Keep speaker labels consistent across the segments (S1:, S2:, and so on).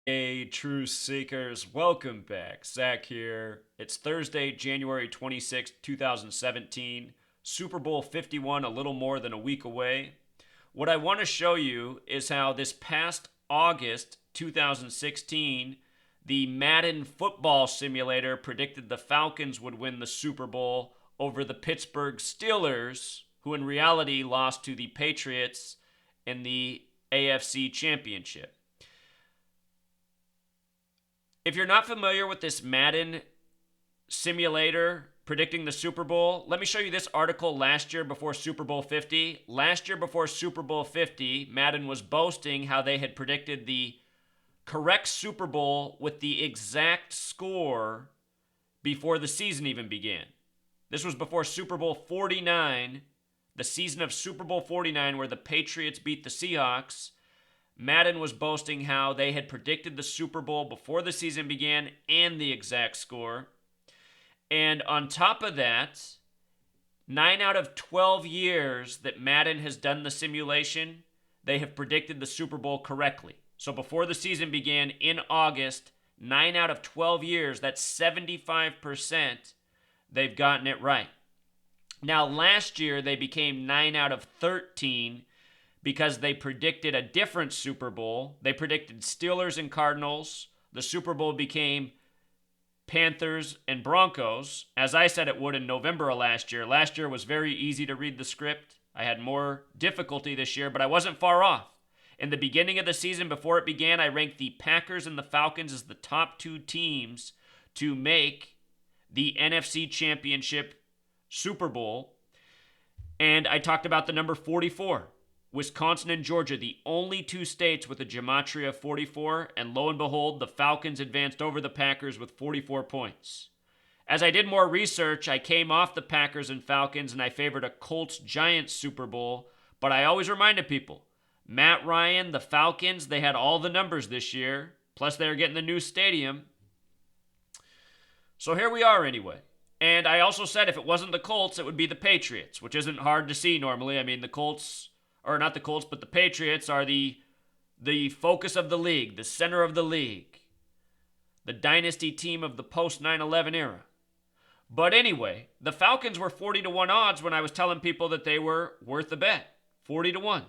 S1: Hey, True Seekers, welcome back. Zach here. It's Thursday, January 26th, 2017. Super Bowl 51, a little more than a week away. What I want to show you is how this past August 2016, the Madden football simulator predicted the Falcons would win the Super Bowl over the Pittsburgh Steelers, who in reality lost to the Patriots in the AFC Championship. If you're not familiar with this Madden simulator predicting the Super Bowl, let me show you this article last year before Super Bowl 50. Last year before Super Bowl 50, Madden was boasting how they had predicted the correct Super Bowl with the exact score before the season even began. This was before Super Bowl 49, the season of Super Bowl 49, where the Patriots beat the Seahawks. Madden was boasting how they had predicted the Super Bowl before the season began and the exact score. And on top of that, 9 out of 12 years that Madden has done the simulation, they have predicted the Super Bowl correctly. So before the season began in August, 9 out of 12 years, that's 75%, they've gotten it right. Now, last year, they became 9 out of 13 because they predicted a different Super Bowl. They predicted Steelers and Cardinals. The Super Bowl became Panthers and Broncos, as I said it would in November of last year. Last year was very easy to read the script. I had more difficulty this year, but I wasn't far off. In the beginning of the season, before it began, I ranked the Packers and the Falcons as the top two teams to make the NFC Championship Super Bowl. And I talked about the number 44. Wisconsin and Georgia, the only two states with a gematria of 44, and lo and behold, the Falcons advanced over the Packers with 44 points. As I did more research, I came off the Packers and Falcons, and I favored a Colts-Giants Super Bowl, but I always reminded people, Matt Ryan, the Falcons, they had all the numbers this year, plus they're getting the new stadium. So here we are anyway. And I also said if it wasn't the Colts, it would be the Patriots, which isn't hard to see normally. I mean, the Colts, or not the Colts, but the Patriots are the focus of the league, the center of the league, the dynasty team of the post 9/11 era. But anyway, the Falcons were 40 to 1 odds when I was telling people that they were worth a bet. 40 to 1.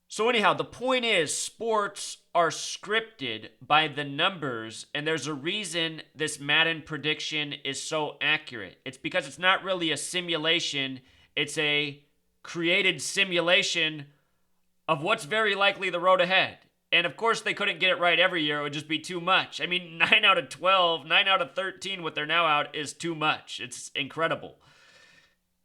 S1: So anyhow, the point is sports are scripted by the numbers, and there's a reason this Madden prediction is so accurate. It's because it's not really a simulation, it's a created simulation of what's very likely the road ahead. And of course, they couldn't get it right every year. It would just be too much. I mean, 9 out of 12, 9 out of 13, what they're now out is too much. It's incredible.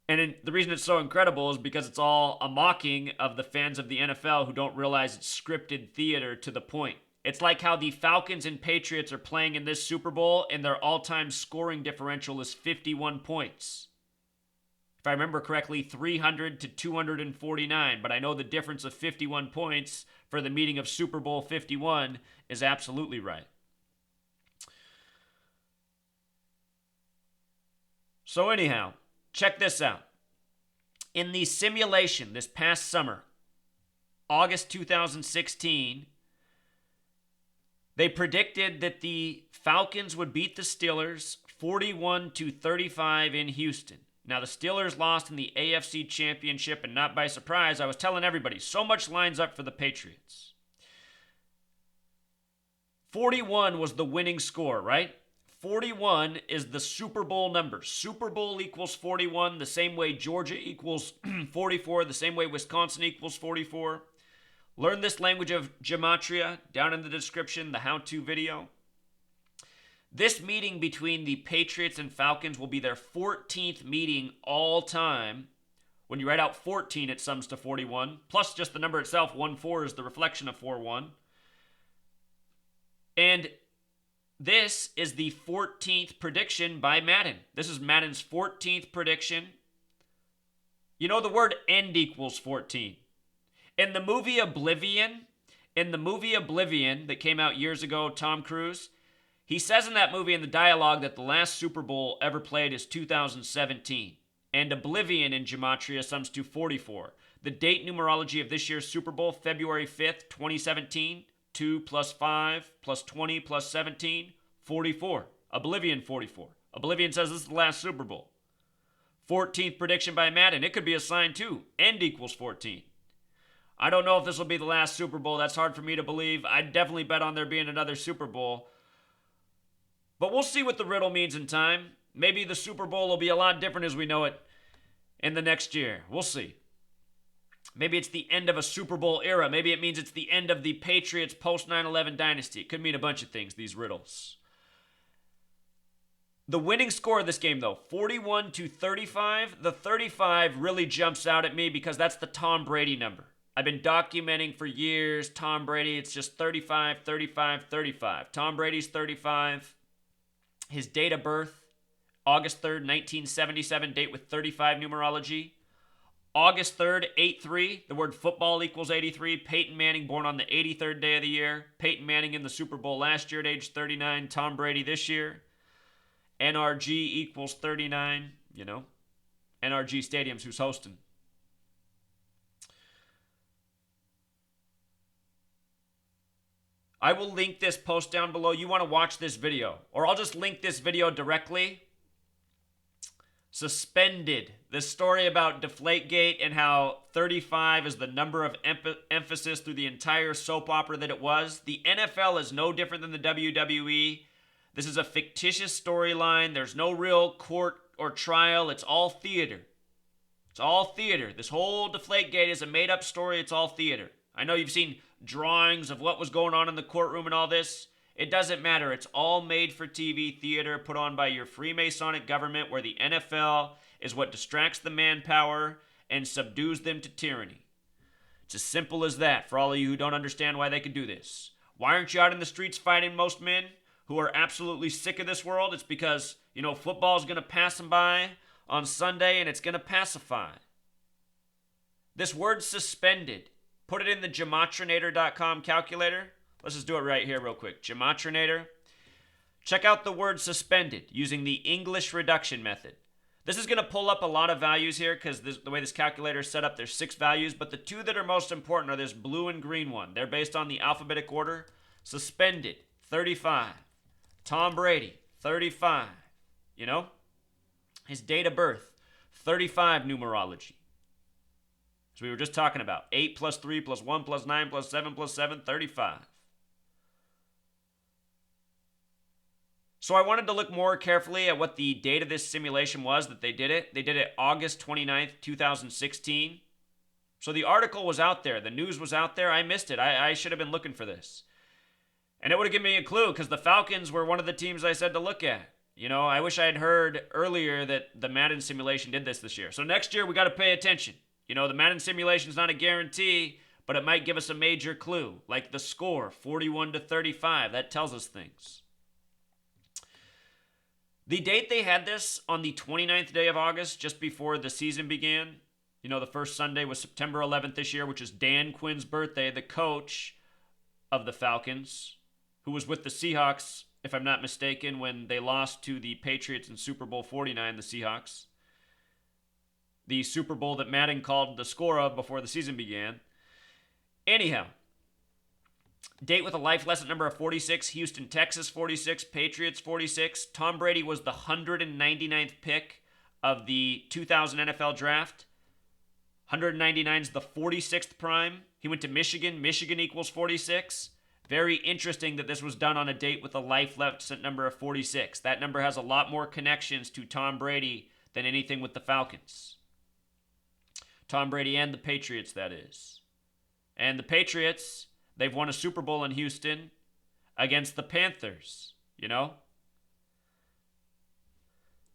S1: And the reason it's so incredible is because it's all a mocking of the fans of the NFL who don't realize it's scripted theater to the point. It's like how the Falcons and Patriots are playing in this Super Bowl and their all-time scoring differential is 51 points. If I remember correctly, 300 to 249, but I know the difference of 51 points for the meeting of Super Bowl 51 is absolutely right. So anyhow, check this out. In the simulation this past summer, August 2016, they predicted that the Falcons would beat the Steelers 41 to 35 in Houston. Now, the Steelers lost in the AFC Championship, and not by surprise. I was telling everybody, so much lines up for the Patriots. 41 was the winning score, right? 41 is the Super Bowl number. Super Bowl equals 41, the same way Georgia equals 44, the same way Wisconsin equals 44. Learn this language of gematria down in the description, the how-to video. This meeting between the Patriots and Falcons will be their 14th meeting all time. When you write out 14, it sums to 41. Plus just the number itself, 1-4 is the reflection of 4-1. And this is the 14th prediction by Madden. This is Madden's 14th prediction. You know the word end equals 14. In the movie Oblivion that came out years ago, Tom Cruise, he says in that movie in the dialogue that the last Super Bowl ever played is 2017. And Oblivion in gematria sums to 44. The date numerology of this year's Super Bowl, February 5th, 2017, 2 plus 5 plus 20 plus 17, 44. Oblivion 44. Oblivion says this is the last Super Bowl. 14th prediction by Madden. It could be a sign too. End equals 14. I don't know if this will be the last Super Bowl. That's hard for me to believe. I'd definitely bet on there being another Super Bowl. But we'll see what the riddle means in time. Maybe the Super Bowl will be a lot different as we know it in the next year. We'll see. Maybe it's the end of a Super Bowl era. Maybe it means it's the end of the Patriots post 9/11 dynasty. It could mean a bunch of things, these riddles. The winning score of this game, though, 41-35. The 35 really jumps out at me because that's the Tom Brady number. I've been documenting for years Tom Brady. It's just 35, 35, 35. Tom Brady's 35. His date of birth, August 3rd, 1977, date with 35 numerology. August 3rd, 83. The word football equals 83. Peyton Manning born on the 83rd day of the year. Peyton Manning in the Super Bowl last year at age 39. Tom Brady this year. NRG equals 39, you know. NRG Stadium's who's hosting. I will link this post down below. You want to watch this video. Or I'll just link this video directly. Suspended. This story about Deflategate and how 35 is the number of emphasis through the entire soap opera that it was. The NFL is no different than the WWE. This is a fictitious storyline. There's no real court or trial. It's all theater. It's all theater. This whole Deflategate is a made-up story. It's all theater. I know you've seen drawings of what was going on in the courtroom and all this. It doesn't matter. It's all made for TV theater put on by your Freemasonic government where the NFL is what distracts the manpower and subdues them to tyranny. It's as simple as that for all of you who don't understand why they could do this. Why aren't you out in the streets fighting most men who are absolutely sick of this world? It's because, you know, football's going to pass them by on Sunday and it's going to pacify. This word suspended, put it in the gematrinator.com calculator. Let's just do it right here real quick. Gematrinator. Check out the word suspended using the English reduction method. This is going to pull up a lot of values here because the way this calculator is set up, there's 6 values, but the 2 that are most important are this blue and green one. They're based on the alphabetic order. Suspended, 35. Tom Brady, 35. You know? His date of birth, 35 numerology. So we were just talking about 8 plus 3 plus 1 plus 9 plus 7 plus 7, 35. So I wanted to look more carefully at what the date of this simulation was that they did it. They did it August 29th, 2016. So the article was out there. The news was out there. I missed it. I should have been looking for this. And it would have given me a clue because the Falcons were one of the teams I said to look at. You know, I wish I had heard earlier that the Madden simulation did this year. So next year we got to pay attention. You know, the Madden simulation is not a guarantee, but it might give us a major clue. Like the score, 41-35. That tells us things. The date they had this on the 29th day of August, just before the season began. You know, the first Sunday was September 11th this year, which is Dan Quinn's birthday, the coach of the Falcons, who was with the Seahawks, if I'm not mistaken, when they lost to the Patriots in Super Bowl 49, the Seahawks. The Super Bowl that Madden called the score of before the season began. Anyhow, date with a life lesson number of 46, Houston, Texas 46, Patriots 46. Tom Brady was the 199th pick of the 2000 NFL draft. 199 is the 46th prime. He went to Michigan. Michigan equals 46. Very interesting that this was done on a date with a life lesson number of 46. That number has a lot more connections to Tom Brady than anything with the Falcons. Tom Brady and the Patriots, that is. And the Patriots, they've won a Super Bowl in Houston against the Panthers, you know?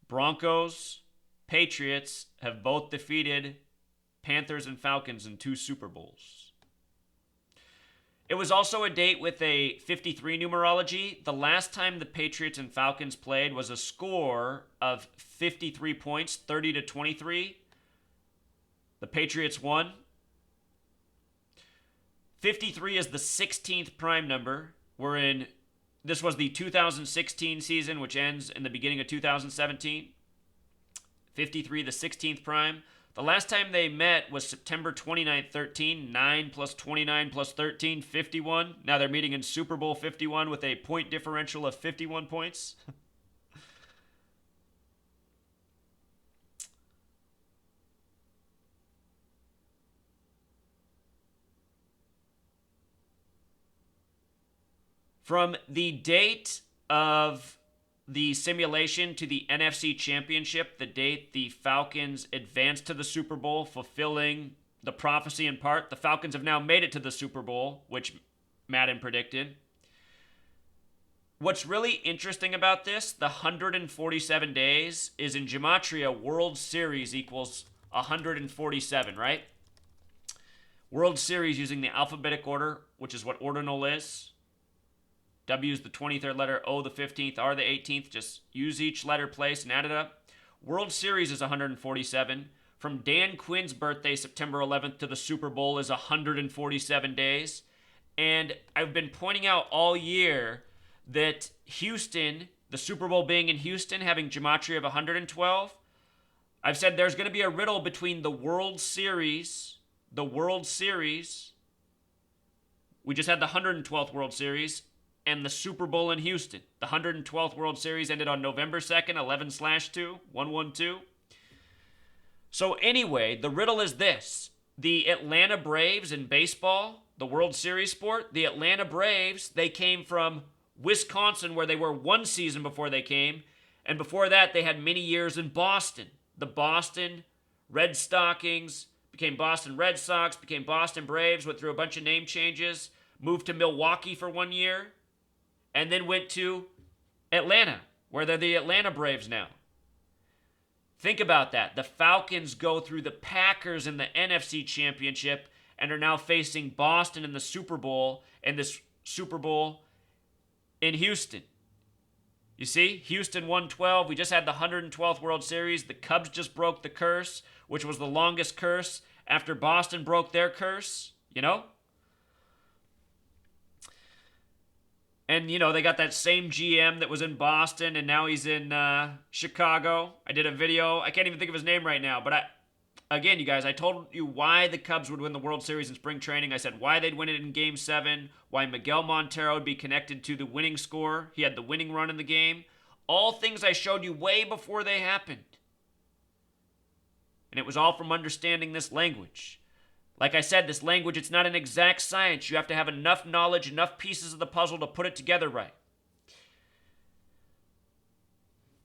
S1: Broncos, Patriots have both defeated Panthers and Falcons in 2 Super Bowls. It was also a date with a 53 numerology. The last time the Patriots and Falcons played was a score of 53 points, 30-23. The Patriots won. 53 is the 16th prime number. This was the 2016 season, which ends in the beginning of 2017. 53, the 16th prime. The last time they met was September 29th, 13. 9 plus 29 plus 13, 51. Now they're meeting in Super Bowl 51 with a point differential of 51 points. From the date of the simulation to the NFC Championship, the date the Falcons advanced to the Super Bowl, fulfilling the prophecy in part, the Falcons have now made it to the Super Bowl, which Madden predicted. What's really interesting about this, the 147 days, is in Gematria, World Series equals 147, right? World Series using the alphabetic order, which is what ordinal is. W is the 23rd letter, O the 15th, R the 18th. Just use each letter place and add it up. World Series is 147. From Dan Quinn's birthday, September 11th, to the Super Bowl is 147 days. And I've been pointing out all year that Houston, the Super Bowl being in Houston, having gematria of 112, I've said there's going to be a riddle between the World Series, we just had the 112th World Series, and the Super Bowl in Houston. The 112th World Series ended on November 2nd, 11/2, 112. So anyway, the riddle is this. The Atlanta Braves in baseball, the World Series sport, the Atlanta Braves, they came from Wisconsin, where they were one season before they came, and before that they had many years in Boston. The Boston Red Stockings became Boston Red Sox, became Boston Braves, went through a bunch of name changes, moved to Milwaukee for 1 year, and then went to Atlanta, where they're the Atlanta Braves now. Think about that. The Falcons go through the Packers in the NFC Championship and are now facing Boston in the Super Bowl, and this Super Bowl in Houston. You see, Houston 112. We just had the 112th World Series. The Cubs just broke the curse, which was the longest curse after Boston broke their curse, you know? And, you know, they got that same GM that was in Boston, and now he's in Chicago. I did a video. I can't even think of his name right now. But, again, you guys, I told you why the Cubs would win the World Series in spring training. I said why they'd win it in Game 7, why Miguel Montero would be connected to the winning score. He had the winning run in the game. All things I showed you way before they happened. And it was all from understanding this language. Like I said, this language, it's not an exact science. You have to have enough knowledge, enough pieces of the puzzle to put it together right.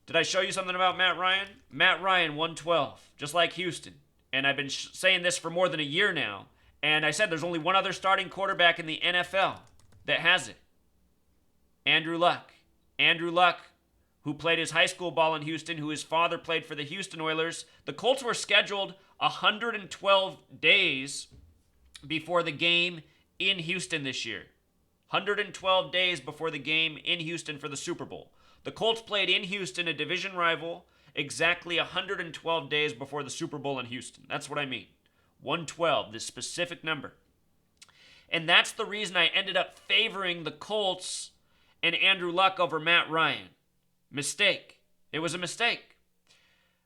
S1: Did I show you something about Matt Ryan? Matt Ryan, 112, just like Houston. And I've been saying this for more than a year now. And I said there's only one other starting quarterback in the NFL that has it. Andrew Luck. Andrew Luck, who played his high school ball in Houston, who his father played for the Houston Oilers. The Colts were scheduled 112 days before the game in Houston this year. 112 days before the game in Houston for the Super Bowl. The Colts played in Houston, a division rival, exactly 112 days before the Super Bowl in Houston. That's what I mean. 112, this specific number. And that's the reason I ended up favoring the Colts and Andrew Luck over Matt Ryan. Mistake. It was a mistake.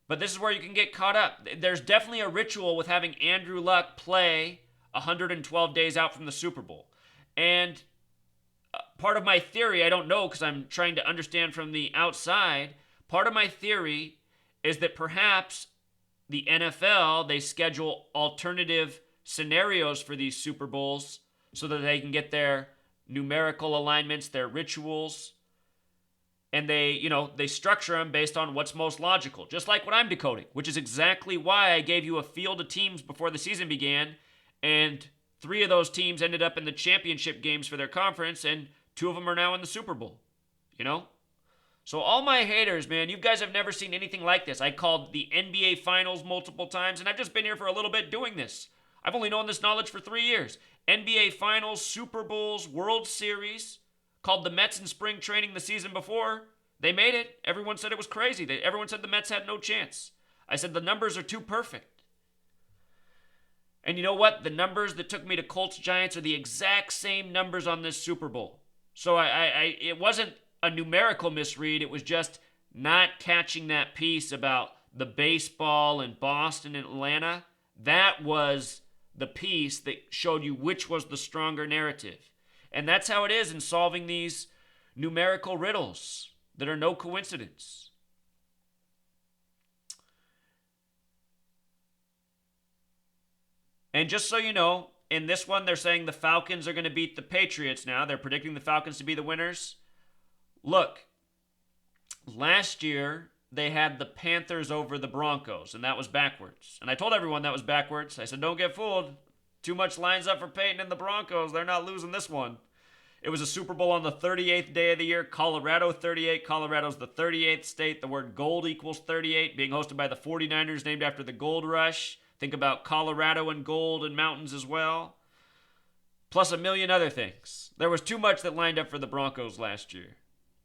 S1: But this is where you can get caught up. There's definitely a ritual with having Andrew Luck play 112 days out from the Super Bowl. And part of my theory, I don't know because I'm trying to understand from the outside, part of my theory is that perhaps the NFL, they schedule alternative scenarios for these Super Bowls so that they can get their numerical alignments, their rituals, and they structure them based on what's most logical, just like what I'm decoding, which is exactly why I gave you a field of teams before the season began, and 3 of those teams ended up in the championship games for their conference, and 2 of them are now in the Super Bowl, you know? So all my haters, man, you guys have never seen anything like this. I called the NBA Finals multiple times, and I've just been here for a little bit doing this. I've only known this knowledge for 3 years. NBA Finals, Super Bowls, World Series, called the Mets in spring training the season before. They made it. Everyone said it was crazy. Everyone said the Mets had no chance. I said the numbers are too perfect. And you know what? The numbers that took me to Colts Giants are the exact same numbers on this Super Bowl. So it wasn't a numerical misread. It was just not catching that piece about the baseball in Boston and Atlanta, that was the piece that showed you which was the stronger narrative. And that's how it is in solving these numerical riddles that are no coincidence. And just so you know, in this one, they're saying the Falcons are going to beat the Patriots now. They're predicting the Falcons to be the winners. Look, last year, they had the Panthers over the Broncos, and that was backwards. And I told everyone that was backwards. I said, don't get fooled. Too much lines up for Peyton and the Broncos. They're not losing this one. It was a Super Bowl on the 38th day of the year. Colorado 38. Colorado's the 38th state. The word gold equals 38. Being hosted by the 49ers, named after the gold rush. Think about Colorado and gold and mountains as well. Plus a million other things. There was too much that lined up for the Broncos last year.